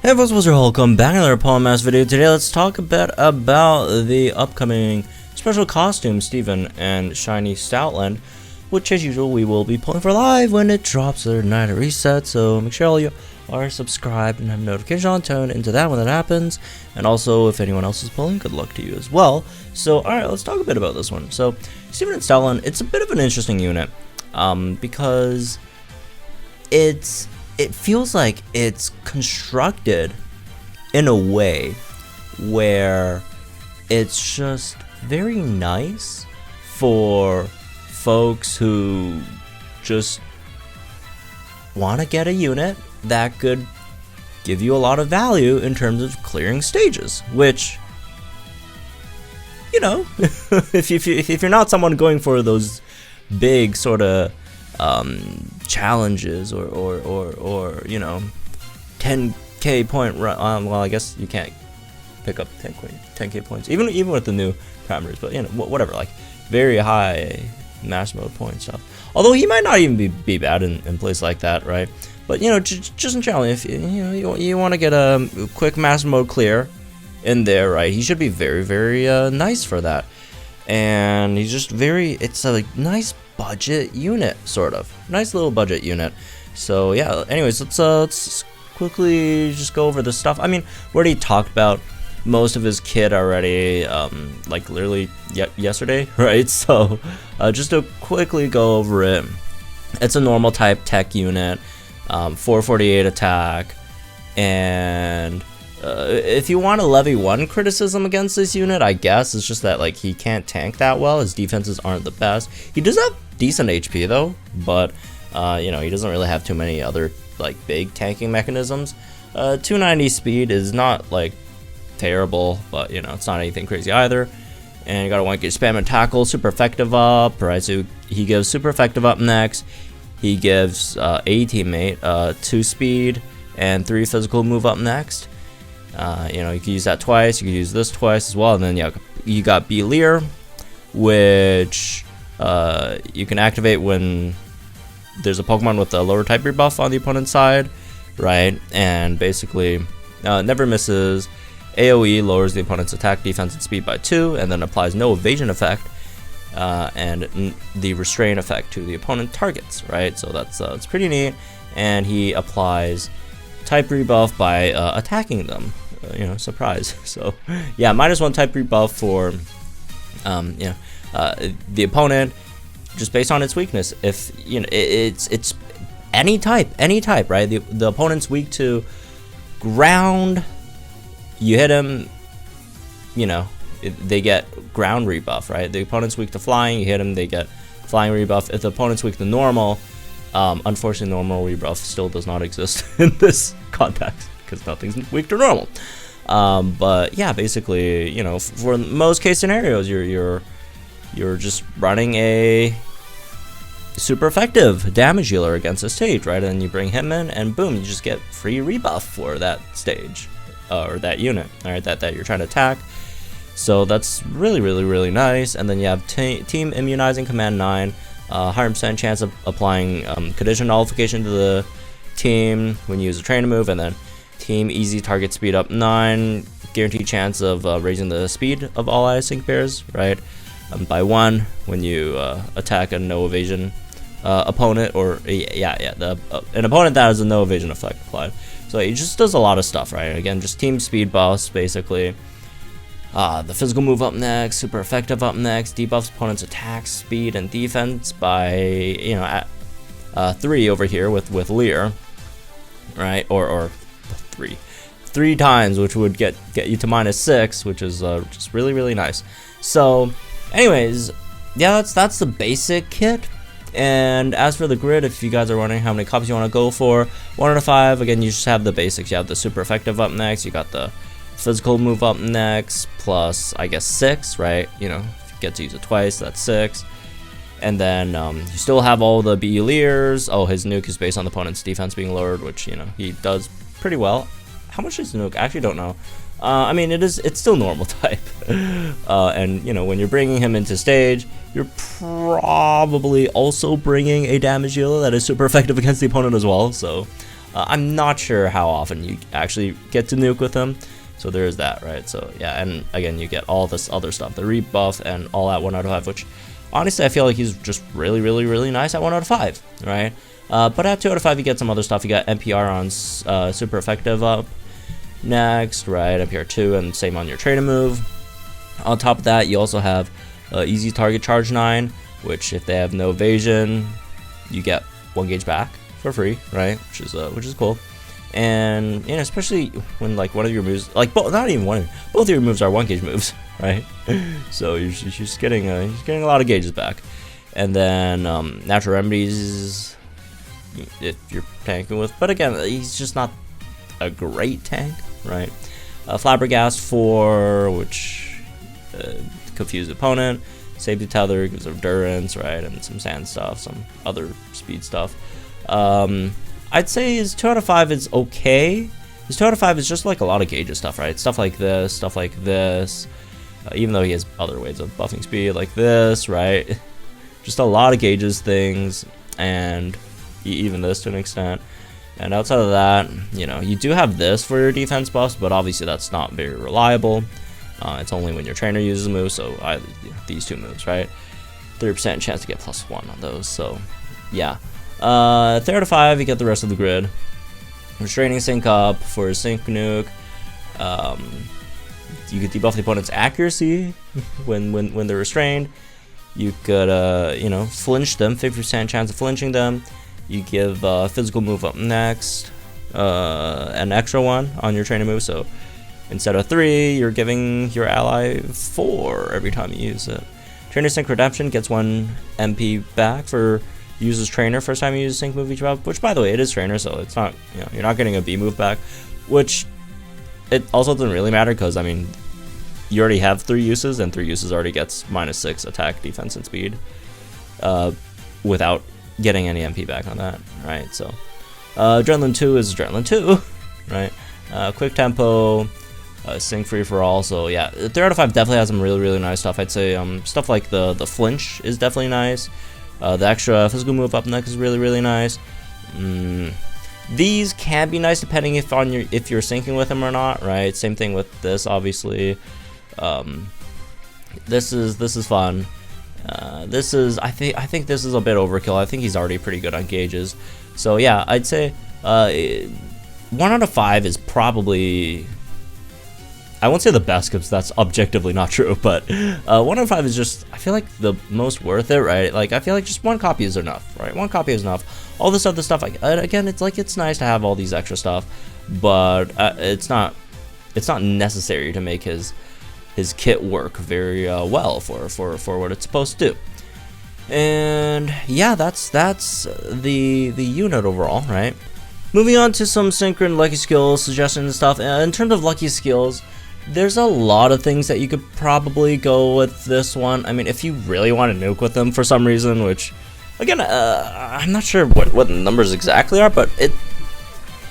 Hey folks, what's your welcome back to another Polymath video. Today let's talk a bit about the upcoming special costume Steven and Shiny Stoutland, which as usual we will be pulling for live when it drops their night at reset, so make sure all you are subscribed and have notification on tone into that when that happens. And also if anyone else is pulling, good luck to you as well. So alright, let's talk a bit about this one. So Steven and Stoutland, it's a bit of an interesting unit because it feels like it's constructed in a way where it's just very nice for folks who just want to get a unit that could give you a lot of value in terms of clearing stages, which, you know, if you're not someone going for those big sort of challenges or you know 10k point run, well I guess you can't pick up 10k points even with the new parameters, but you know whatever, like very high master mode point stuff, although he might not even be bad in place like that, right? But you know, just in general, if you want to get a quick master mode clear in there, right, he should be very nice for that. And he's just it's a nice budget unit, sort of nice little budget unit. So yeah, anyways, let's quickly just go over the stuff. I mean, we already talked about most of his kit already, like literally yesterday, right? So just to quickly go over it, it's a normal type tech unit, 448 attack, and if you want to levy one criticism against this unit, I guess it's just that like he can't tank that well. His defenses aren't the best. He does have decent HP though, but you know, he doesn't really have too many other like big tanking mechanisms. 290 speed is not like terrible, but you know, it's not anything crazy either. And you got a 1k spam and tackle, super effective up, right? So he gives super effective up next. He gives a teammate 2 speed and 3 physical move up next. You know, you can use that twice, you can use this twice as well, and then you got Leer, which you can activate when there's a Pokemon with a lower type rebuff on the opponent's side, right? And basically never misses, AoE lowers the opponent's attack, defense, and speed by 2, and then applies no evasion effect and the restrain effect to the opponent targets, right? So that's pretty neat. And he applies type rebuff by attacking them. You know, surprise. So yeah, -1 type rebuff for you know, the opponent, just based on its weakness. If you know it's any type, right? The opponent's weak to ground, you hit him, you know, they get ground rebuff, right? The opponent's weak to flying, you hit him, they get flying rebuff. If the opponent's weak to normal, unfortunately normal rebuff still does not exist in this context, because nothing's weak to normal. But yeah, basically, you know, for most case scenarios, you're just running a super effective damage dealer against a stage, right? And you bring him in, and boom, you just get free rebuff for that stage or that unit, all right, that you're trying to attack. So that's really nice. And then you have team immunizing command 9, 100% chance of applying condition nullification to the team when you use a trainer move, and then team easy target speed up 9, guaranteed chance of raising the speed of all sync pairs, right, by 1 when you attack a no evasion opponent, or an opponent that has a no evasion effect applied. So it just does a lot of stuff, right? Again, just team speed buffs basically. The physical move up next, super effective up next, debuffs opponent's attack, speed, and defense by, you know, 3 over here with Leer, right? Or 3 times, which would get you to -6, which is just really nice. So anyways, yeah, that's the basic kit. And as for the grid, if you guys are wondering how many copies you want to go for, 1 out of 5, again, you just have the basics. You have the super effective up next, you got the physical move up next, plus I guess 6, right? You know, if you get to use it twice, that's 6. And then you still have all the BE Leers. Oh, his nuke is based on the opponent's defense being lowered, which, you know, he does pretty well. How much is the nuke? I actually don't know. I mean, it's still normal type. And, you know, when you're bringing him into stage, you're probably also bringing a damage dealer that is super effective against the opponent as well. So, I'm not sure how often you actually get to nuke with him, so there is that, right? So yeah, and again, you get all this other stuff, the rebuff and all at 1 out of 5, which honestly I feel like he's just really nice at 1 out of 5, right? But at 2 out of 5, you get some other stuff. You got NPR on super effective up next, right? NPR 2, and same on your trainer move. On top of that, you also have easy target charge 9, which if they have no evasion, you get 1 gauge back for free, right? Which is cool. And you know, especially when like one of your moves, like not even one, both of your moves are 1 gauge moves, right? So you're just getting a lot of gauges back. And then natural remedies, if you're tanking with, but again, he's just not a great tank, right? Flabbergast 4, which confuse the opponent. Safety tether gives endurance, right, and some sand stuff, some other speed stuff. I'd say his 2 out of 5 is okay. His 2 out of 5 is just like a lot of gauges stuff, right? Stuff like this. Even though he has other ways of buffing speed, like this, right? Just a lot of gauges things, and even this to an extent. And outside of that, you know, you do have this for your defense buffs, but obviously that's not very reliable. It's only when your trainer uses a move, so these 2 moves, right? 30% chance to get +1 on those, so yeah. 3 out of 5, you get the rest of the grid. Restraining sync up for a sync nuke. You could debuff the opponent's accuracy when they're restrained. You could, you know, flinch them, 50% chance of flinching them. You give physical move up next, an extra 1 on your trainer move, so instead of 3, you're giving your ally 4 every time you use it. Trainer Sync Redemption gets 1 MP back for uses trainer first time you use a sync move each round, which by the way, it is trainer, so it's not, you know, you're not getting a B move back, which it also doesn't really matter because, I mean, you already have 3 uses, and 3 uses already gets -6 attack, defense, and speed without getting any MP back on that, right? So Adrenaline 2 is Adrenaline 2, right? Quick tempo, sync free for all. So yeah, 3 out of 5 definitely has some really nice stuff. I'd say stuff like the flinch is definitely nice. The extra physical move up next is really nice. These can be nice depending if you're syncing with him or not, right? Same thing with this, obviously. This is fun. I think this is a bit overkill. I think he's already pretty good on gauges. So yeah, I'd say 1 out of 5 is probably, I won't say the best because that's objectively not true, but 1 out of 5 is just, I feel like, the most worth it, right? Like, I feel like just 1 copy is enough, right? 1 copy is enough. All this other stuff, like, again, it's like, it's nice to have all these extra stuff, but it's not necessary to make his kit work very well for what it's supposed to do. And yeah, that's the unit overall, right? Moving on to some synchron lucky skills suggestions and stuff. In terms of lucky skills, there's a lot of things that you could probably go with this one. I mean, if you really want to nuke with them for some reason, which again, I'm not sure what the numbers exactly are, but it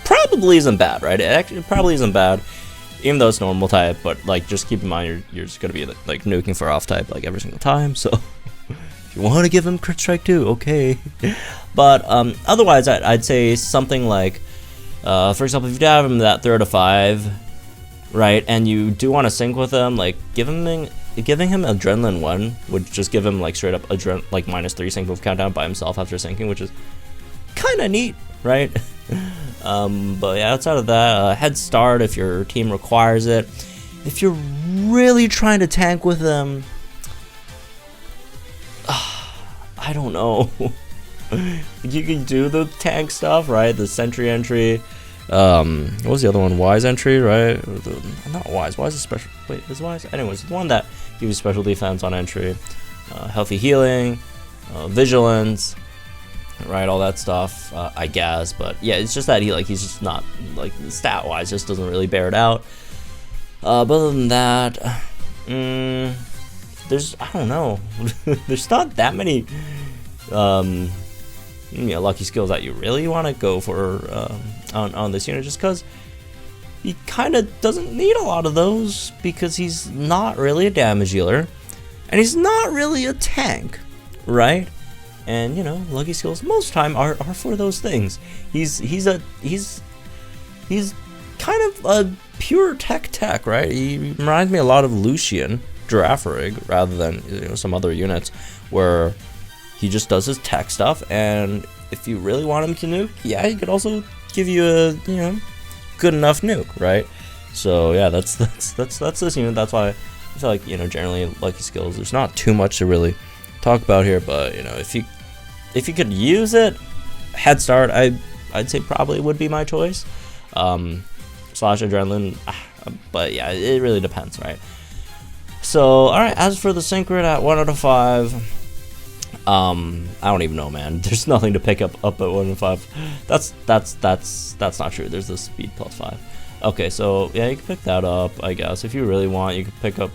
probably isn't bad, right? It probably isn't bad, even though it's normal type. But like, just keep in mind you're just gonna be like nuking for off type like every single time. So if you want to give him crit strike too, okay. But otherwise, I'd say something like, for example, if you have him that 3 out of 5, right, and you do want to sync with him, like giving him Adrenaline 1 would just give him like straight up like -3 sync move countdown by himself after syncing, which is kind of neat, right? But yeah, outside of that, head start if your team requires it. If you're really trying to tank with them, I don't know. You can do the tank stuff, right? The sentry entry. What was the other one? Wise entry, right? Not wise. Wise is special. Wait, is wise? Anyways, the one that gives you special defense on entry, healthy healing, vigilance, right? All that stuff, I guess. But yeah, it's just that he's just not, like, stat wise, just doesn't really bear it out. But other than that, there's, I don't know. There's not that many lucky skills that you really want to go for on this unit, just because he kind of doesn't need a lot of those, because he's not really a damage dealer and he's not really a tank, right? And you know, lucky skills most of the time are for those things. He's kind of a pure tech, right? He reminds me a lot of Lucian Girafarig rather than, you know, some other units where he just does his tech stuff. And if you really want him to nuke, yeah, he could also give you a, you know, good enough nuke, right? So yeah, that's this unit. That's why I feel like, you know, generally lucky skills, there's not too much to really talk about here. But you know, if you could use it, head start, I'd say probably would be my choice. Slash adrenaline, but yeah, it really depends, right? So all right, as for the sync rate at 1 out of 5, I don't even know, man. There's nothing to pick up at 1 out of 5. That's not true. There's the speed +5. Okay, so yeah, you can pick that up, I guess. If you really want, you could pick up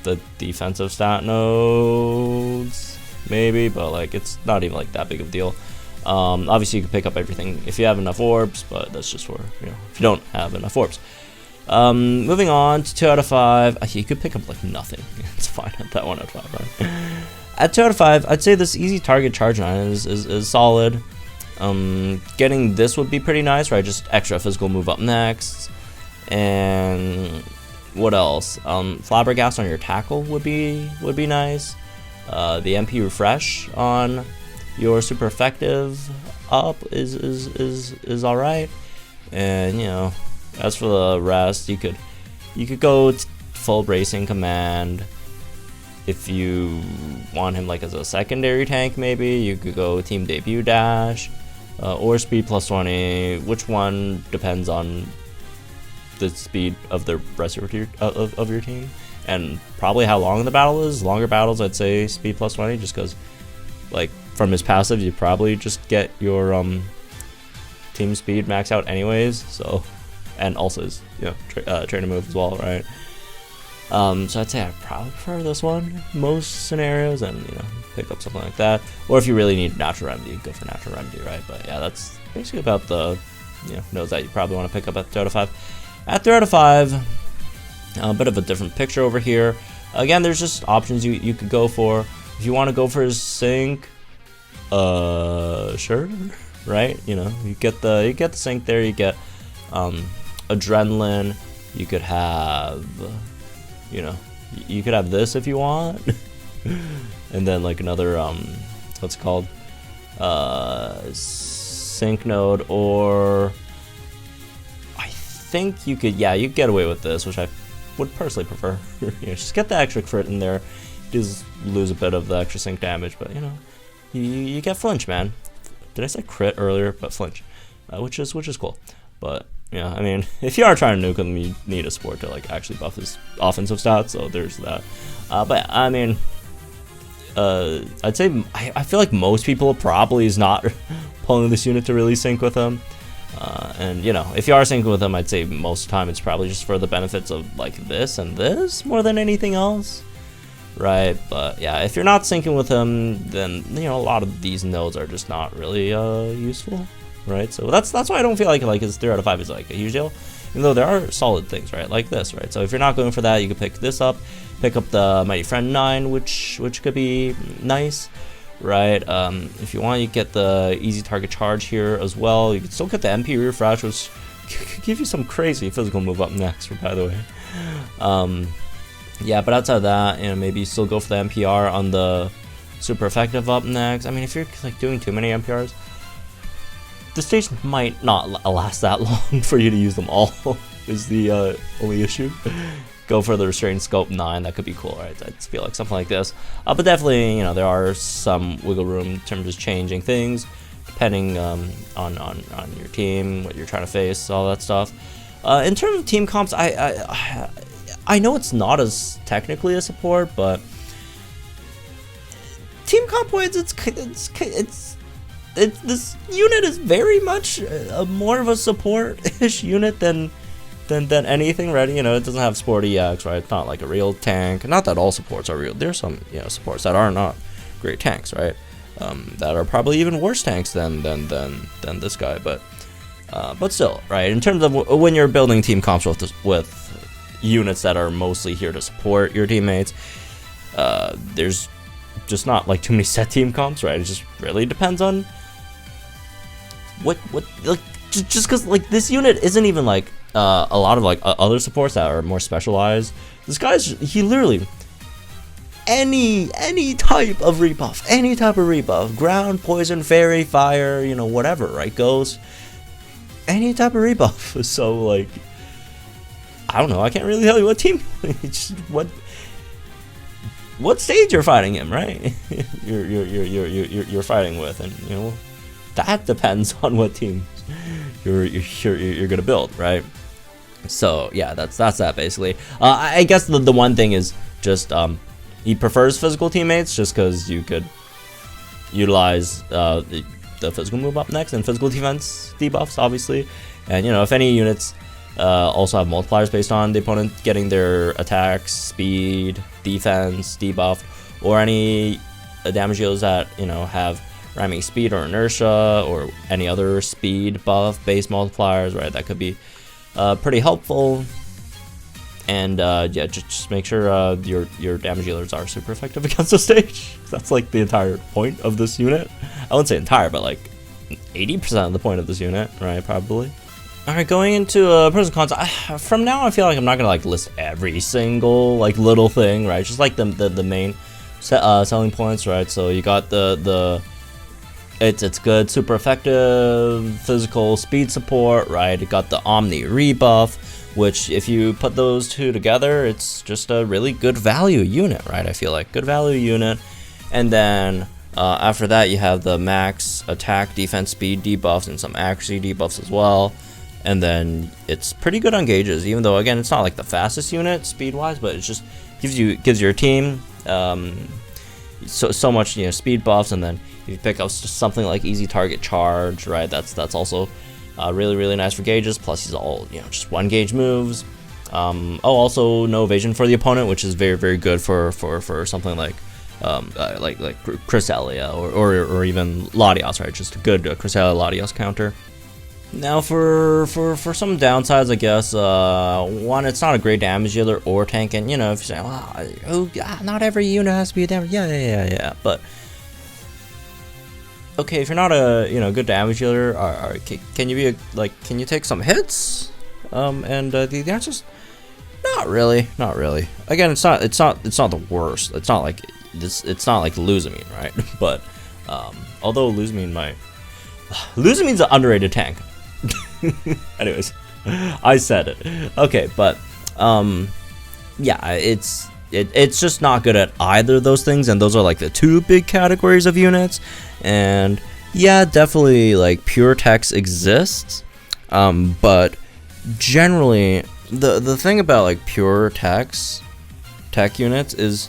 the defensive stat nodes, maybe, but like it's not even like that big of a deal. Obviously you can pick up everything if you have enough orbs, but that's just for, you know, if you don't have enough orbs. Moving on to 2 out of 5, you could pick up like nothing. It's fine at that 1 out of 5, right? At 2 out of 5, I'd say this easy target charge 9 is solid. Getting this would be pretty nice, right? Just extra physical move up next. And what else? Flabbergast on your tackle would be nice. The MP refresh on your super effective up is all right. And you know, as for the rest, you could go full bracing command. If you want him like as a secondary tank, maybe you could go team debut dash, or speed +20. Which one depends on the speed of the rest of your team, and probably how long the battle is. Longer battles, I'd say speed +20, just because like from his passive, you probably just get your team speed max out anyways. So, and also his, you know, trainer move as well, right? So I'd say I probably prefer this one most scenarios, and you know, pick up something like that. Or if you really need natural remedy, go for natural remedy, right? But yeah, that's basically about the, you know, nodes that you probably want to pick up at 2 out of 5. At 3 out of 5, a bit of a different picture over here. Again, there's just options you could go for. If you want to go for his sync, sure, right? You know, you get the sync there. You get adrenaline. You could have, you know, you could have this if you want, and then like another what's it called, sync node, or I think you could, yeah, you could get away with this, which I would personally prefer. You know, just get the extra crit in there. You just lose a bit of the extra sync damage, but you know, you get flinch, man. Did I say crit earlier? But flinch, which is cool. But yeah, I mean, if you are trying to nuke him, you need a support to like actually buff his offensive stats. So there's that. But I mean, I'd say I feel like most people probably is not pulling this unit to really sync with him. And you know, if you are syncing with him, I'd say most of the time it's probably just for the benefits of like this and this more than anything else, right? But yeah, if you're not syncing with him, then you know, a lot of these nodes are just not really useful, right? So that's why I don't feel like his 3 out of 5 is like a huge deal, even though there are solid things, right? Like this, right? So if you're not going for that, you could pick this up, pick up the Mighty Friend 9, which could be nice, right? If you want, you get the easy target charge here as well. You can still get the MP refresh, which could give you some crazy physical move up next, by the way. Yeah, but outside of that, you know, maybe you still go for the MPR on the super effective up next. I mean, if you're like doing too many MPRs, the stage might not last that long for you to use them all, is the only issue. Go for the restrained scope 9, that could be cool, right? I feel like something like this. But definitely, you know, there are some wiggle room in terms of changing things, depending on your team, what you're trying to face, all that stuff. In terms of team comps, I know it's not as technically a support, but team comp wise, it's this unit is very much more of a support-ish unit than anything, right? You know, it doesn't have support EX, right? It's not like a real tank. Not that all supports are real. There's some, you know, supports that are not great tanks, right? That are probably even worse tanks than this guy, but still, right? In terms of when you're building team comps with units that are mostly here to support your teammates, there's just not like too many set team comps, right? It just really depends on what like just because like this unit isn't even like a lot of like other supports that are more specialized. This guy's he literally any type of rebuff, ground, poison, fairy, fire, you know, whatever, right? Ghost, any type of rebuff. So like I don't know, I can't really tell you what team what stage you're fighting him, right? you're fighting with, and you know that depends on what team you're gonna build, right? So yeah, that's that basically. I guess the one thing is just he prefers physical teammates just because you could utilize the physical move up next and physical defense debuffs, obviously. And you know, if any units also have multipliers based on the opponent getting their attacks, speed, defense, debuff, or any damage dealers that, you know, have ramming speed or inertia or any other speed buff based multipliers, right? That could be pretty helpful. And yeah, just make sure your damage dealers are super effective against the stage. That's like the entire point of this unit. I wouldn't say entire, but like 80% of the point of this unit, right? Probably. All right, going into pros and cons. From now, I feel like I'm not gonna like list every single like little thing, right? Just like the main selling points, right? So you got it's good, super effective physical speed support, right? It got the Omni rebuff, which if you put those two together, it's just a really good value unit, right? I feel like good value unit. And then after that, you have the max attack, defense, speed debuffs, and some accuracy debuffs as well. And then it's pretty good on gauges, even though again it's not like the fastest unit speed wise, but it just gives your team so much, you know, speed buffs. And then if you pick up something like easy target charge, right, that's also really nice for gauges. Plus he's all, you know, just 1 gauge moves. Also no evasion for the opponent, which is very good for something like Cresselia or even Latios, right? Just a good Cresselia Latios counter. Now for some downsides, I guess, one, it's not a great damage dealer or tank, and you know, if you're saying, well, not every unit has to be a damage, yeah, but okay, if you're not a, you know, good damage dealer, can you be can you take some hits? And the answer's not really. Again, it's not the worst. It's not like this. It's not like Luzamine, right? But although Luzamine's an underrated tank. Anyways, I said it. Okay, but yeah, it's just not good at either of those things, and those are like the two big categories of units. And yeah, definitely like pure techs exists, but generally the thing about like pure tech units is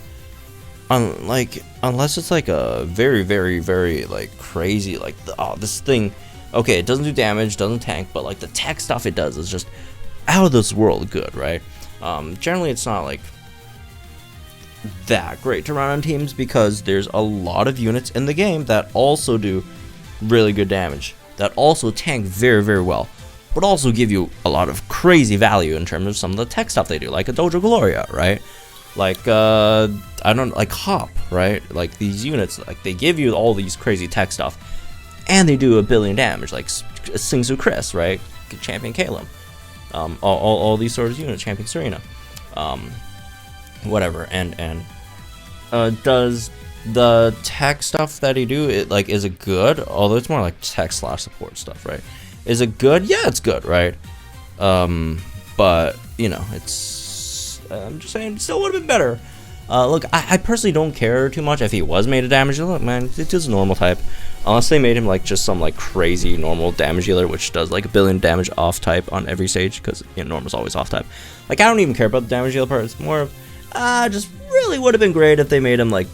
unless it's like a very like crazy, like this thing, okay, it doesn't do damage, doesn't tank, but like the tech stuff it does is just out of this world good, right? Generally it's not like that great to run on teams because there's a lot of units in the game that also do really good damage, that also tank very well, but also give you a lot of crazy value in terms of some of the tech stuff they do, like a Dojo Gloria, right? Like like Hop, right? Like these units, like they give you all these crazy tech stuff, and they do 1 billion damage, like Singsu Chris, right? Champion Caleb, all these sort of units, Champion Serena, whatever. And does the tech stuff that he do, is it good? Although it's more like tech / support stuff, right? Is it good? Yeah, it's good, right? But you know, I'm just saying, it still would have been better. Look, I personally don't care too much if he was made a damage dealer. Look, man, it's just a normal type. Unless they made him like just some like crazy normal damage dealer, which does like 1 billion damage off type on every stage, because you know, normal's always off type. Like I don't even care about the damage dealer part. It's more of just really would have been great if they made him like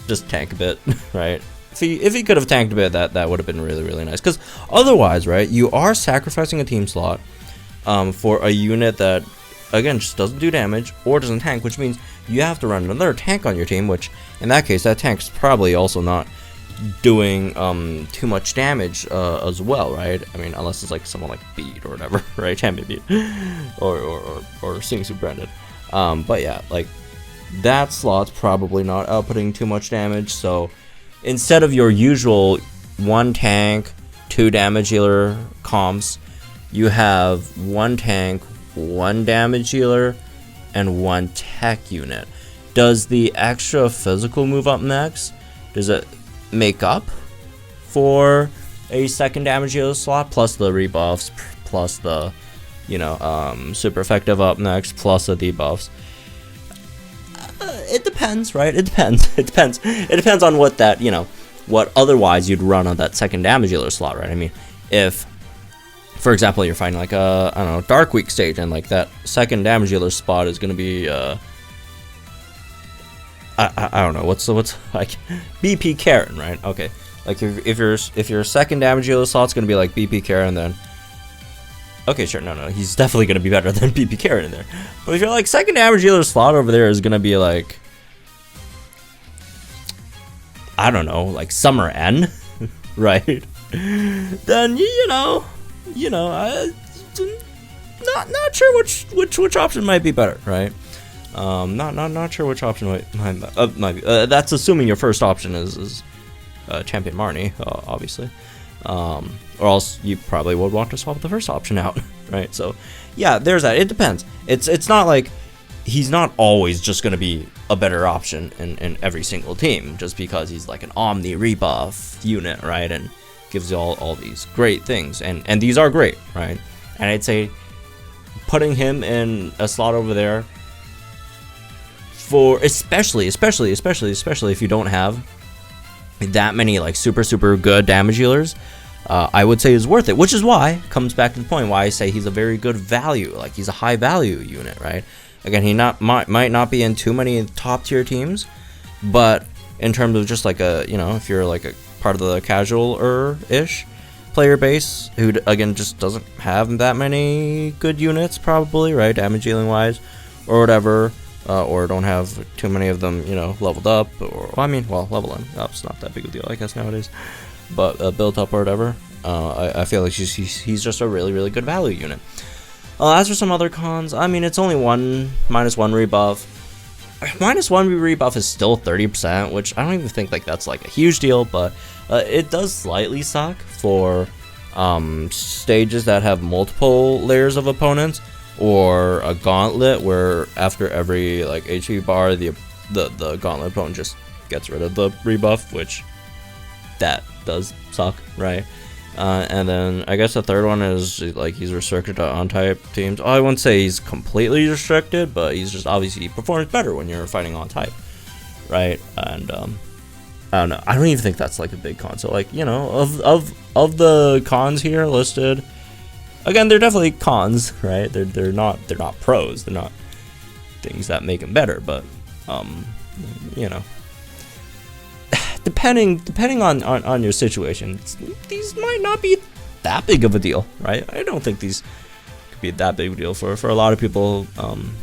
just tank a bit, right? If he could have tanked a bit, that would have been really nice. Because otherwise, right, you are sacrificing a team slot for a unit that again just doesn't do damage or doesn't tank, which means you have to run another tank on your team, which in that case that tank's probably also not doing too much damage as well, right? I mean, unless it's like someone like Beat or whatever, right? Champion Beat or Singsu Branded. But yeah, like that slot's probably not outputting too much damage. So instead of your usual 1 tank, 2 damage healer comps, you have 1 tank, 1 damage healer, and 1 tech unit. Does the extra physical move up next? Does it make up for a second damage healer slot, plus the rebuffs, plus the, super effective up next, plus the debuffs? It depends, right? It depends. It depends on what that, what otherwise you'd run on that second damage healer slot, right? I mean, if, for example, you're fighting like a, I don't know, Dark Week stage, and like that second damage dealer spot is gonna be I don't know, what's like BP Karen, right? Okay, like if your second damage dealer slot's gonna be like BP Karen, then okay, sure, no, he's definitely gonna be better than BP Karen in there. But if you're like second damage dealer slot over there is gonna be like, I don't know, like Summer N, right? Then I'm not sure which option might be better, right? Not sure which option might be. That's assuming your first option is Champion Marnie, obviously, or else you probably would want to swap the first option out, right? So yeah, there's that. It depends. It's not like he's not always just gonna be a better option in every single team just because he's like an Omni rebuff unit, right? And gives you all these great things, and these are great, right? And I'd say putting him in a slot over there for especially if you don't have that many like super good damage healers, I would say is worth it, which is why comes back to the point why I say he's a very good value. Like, he's a high value unit, right? Again, he might not be in too many top tier teams, but in terms of just like a, if you're like a part of the casual-ish player base who again just doesn't have that many good units, probably, right, damage dealing wise or whatever, or don't have too many of them leveled up, or leveling up's not that big of a deal, I guess, nowadays, but built up or whatever. I feel like he's just a really good value unit. As for some other cons, I mean, it's only -1 rebuff. -1 rebuff is still 30%, which I don't even think like that's like a huge deal, but it does slightly suck for stages that have multiple layers of opponents, or a gauntlet where after every like HP bar the gauntlet opponent just gets rid of the rebuff, which that does suck, right? And then I guess the third one is like he's restricted to on-type teams. I wouldn't say he's completely restricted, but he's just obviously he performs better when you're fighting on-type, right? And I don't know. I don't even think that's like a big con. So like, of the cons here listed, again, they're definitely cons, right? They're not pros. They're not things that make him better, but depending on your situation, these might not be that big of a deal, right? I don't think these could be that big of a deal for a lot of people.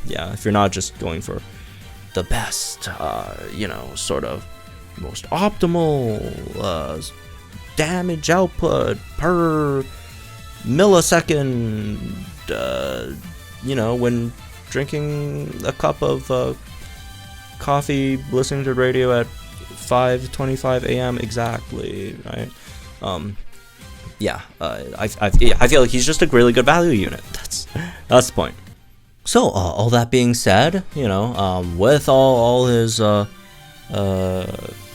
If you're not just going for the best, sort of most optimal damage output per millisecond, when drinking a cup of coffee, listening to radio at 5:25 a.m. exactly, right? I feel like he's just a really good value unit. That's the point. So all that being said, with all his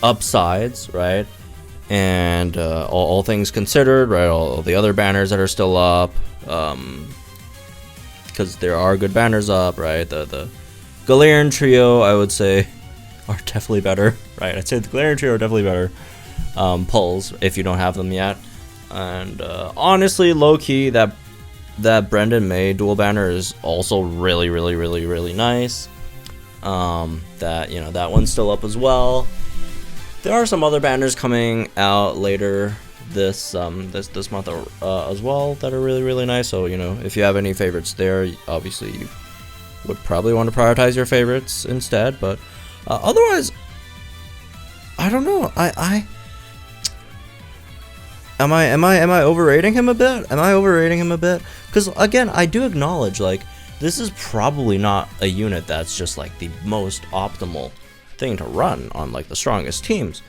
upsides, right, and all things considered, right, all the other banners that are still up, because there are good banners up, right? The Galarian trio, I would say, are definitely better, right? I'd say the Galarian trio are definitely better pulls if you don't have them yet. And honestly, low-key, that Brendan May dual banner is also really nice. That one's still up as well. There are some other banners coming out later this month as well that are really nice. So if you have any favorites there, obviously you would probably want to prioritize your favorites instead. But otherwise, I don't know. Am I overrating him a bit? Because again, I do acknowledge, like, this is probably not a unit that's just like the most optimal thing to run on like the strongest teams.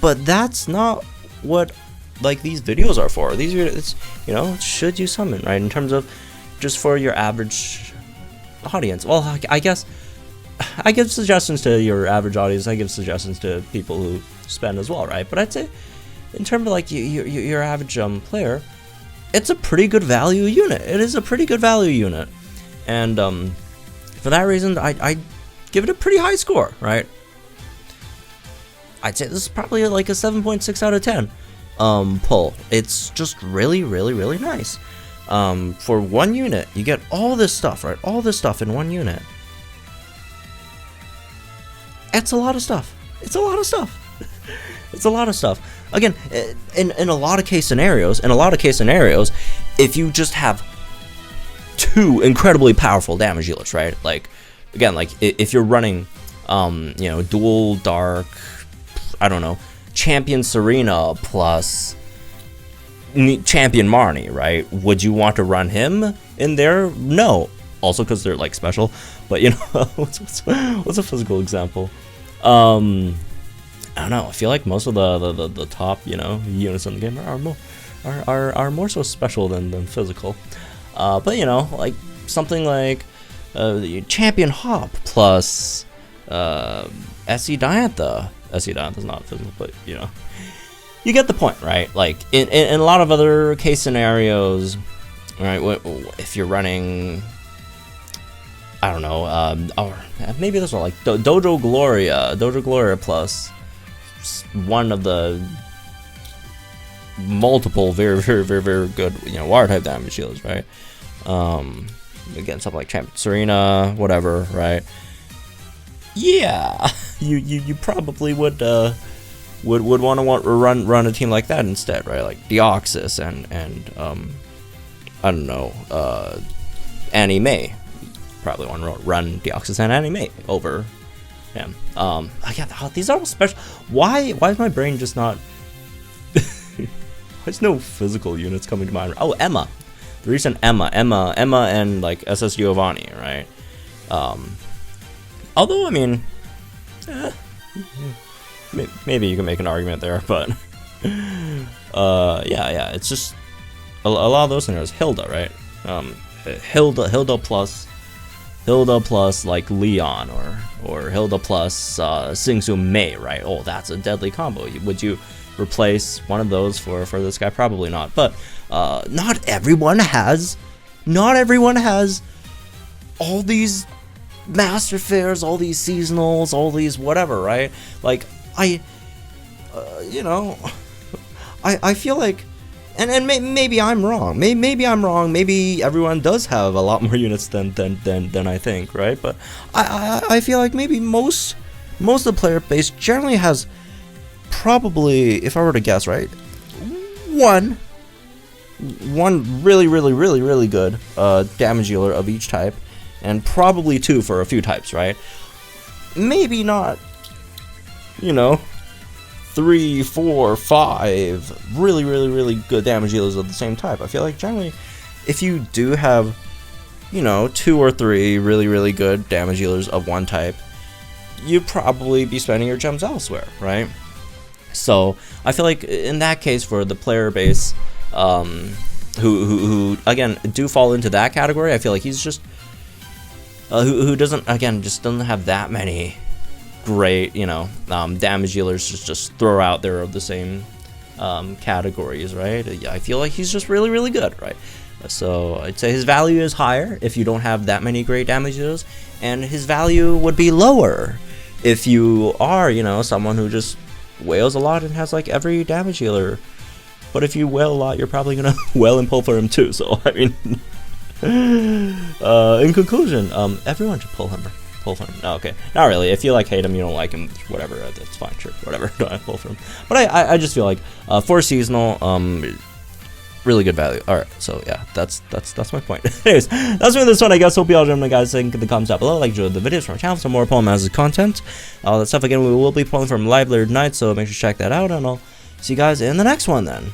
But that's not what like these videos are for. These videos, you know, should you summon, right? In terms of just for your average audience. Well, I guess I give suggestions to your average audience. I give suggestions to people who spend as well, right? But I'd say in terms of like your average player, it's a pretty good value unit. It is a pretty good value unit, and for that reason, I give it a pretty high score, right? I'd say this is probably like a 7.6 out of 10 pull. It's just really, really, really nice. For one unit, you get all this stuff, right? All this stuff in one unit. It's a lot of stuff. It's a lot of stuff. It's a lot of stuff. Again, in a lot of case scenarios, if you just have two incredibly powerful damage dealers, right? Like, again, like if you're running, you know, dual dark, I don't know, champion Serena plus champion Marnie, right? Would you want to run him in there? No. Also because they're like special, but you know, what's a physical example? I don't know. I feel like most of the top, you know, units in the game are more so special than physical. But you know, like something like champion Hop plus SE Diantha. SE Diantha's not physical, but you know, you get the point, right? Like in a lot of other case scenarios, right? If you're running, I don't know, or maybe this one like Dojo Gloria plus one of the multiple very good, you know, water type damage dealers, right? Again, something like Champion Serena, whatever, right? Yeah, you probably would want to run a team like that instead, right? Like Deoxys and I don't know, Annie Mae. Probably want to run Deoxys and Annie Mae over him. Again, these are all special. Why is my brain just not? There's no physical units coming to mind. Oh, Emma, the recent Emma, and like SS Giovanni, right? Although I mean, maybe you can make an argument there, but yeah, it's just a lot of those scenarios. Hilda, right? Hilda plus like Leon or Hilda plus Singsu Mei, right? Oh, that's a deadly combo. Would you replace one of those for this guy? Probably not. But not everyone has all these master fairs, all these seasonals, all these whatever, right? Like you know, I feel like, and maybe I'm wrong. Maybe I'm wrong. Maybe everyone does have a lot more units than I think, right? But I feel like maybe most of the player base generally has probably, if I were to guess, right, one really good damage dealer of each type, and probably two for a few types, right? Maybe not, you know, 3, 4, 5 really good damage dealers of the same type. I feel like generally, if you do have, you know, 2 or 3 really good damage dealers of one type, you'd probably be spending your gems elsewhere, right? So I feel like in that case, for the player base who again do fall into that category, I feel like he's just who doesn't have that many great, you know, damage dealers just throw out there of the same categories, right? I feel like he's just really good, right? So I'd say his value is higher if you don't have that many great damage dealers, and his value would be lower if you are, you know, someone who just wails a lot and has like every damage dealer. But if you wail a lot, you're probably gonna wail and pull for him too. So I mean, in conclusion, everyone should pull for him. No, okay, not really. If you like hate him, you don't like him, whatever, that's fine, sure, whatever. Don't pull for him. But I just feel like for seasonal, really good value. All right, so yeah, that's my point. Anyways, that's me this one, I guess. Hope you all enjoyed, guys. Think in the comments down below, like enjoyed the videos from our channel for some more Poem Masters content, all that stuff. Again, we will be pulling from live later tonight, so make sure to check that out, and I'll see you guys in the next one then.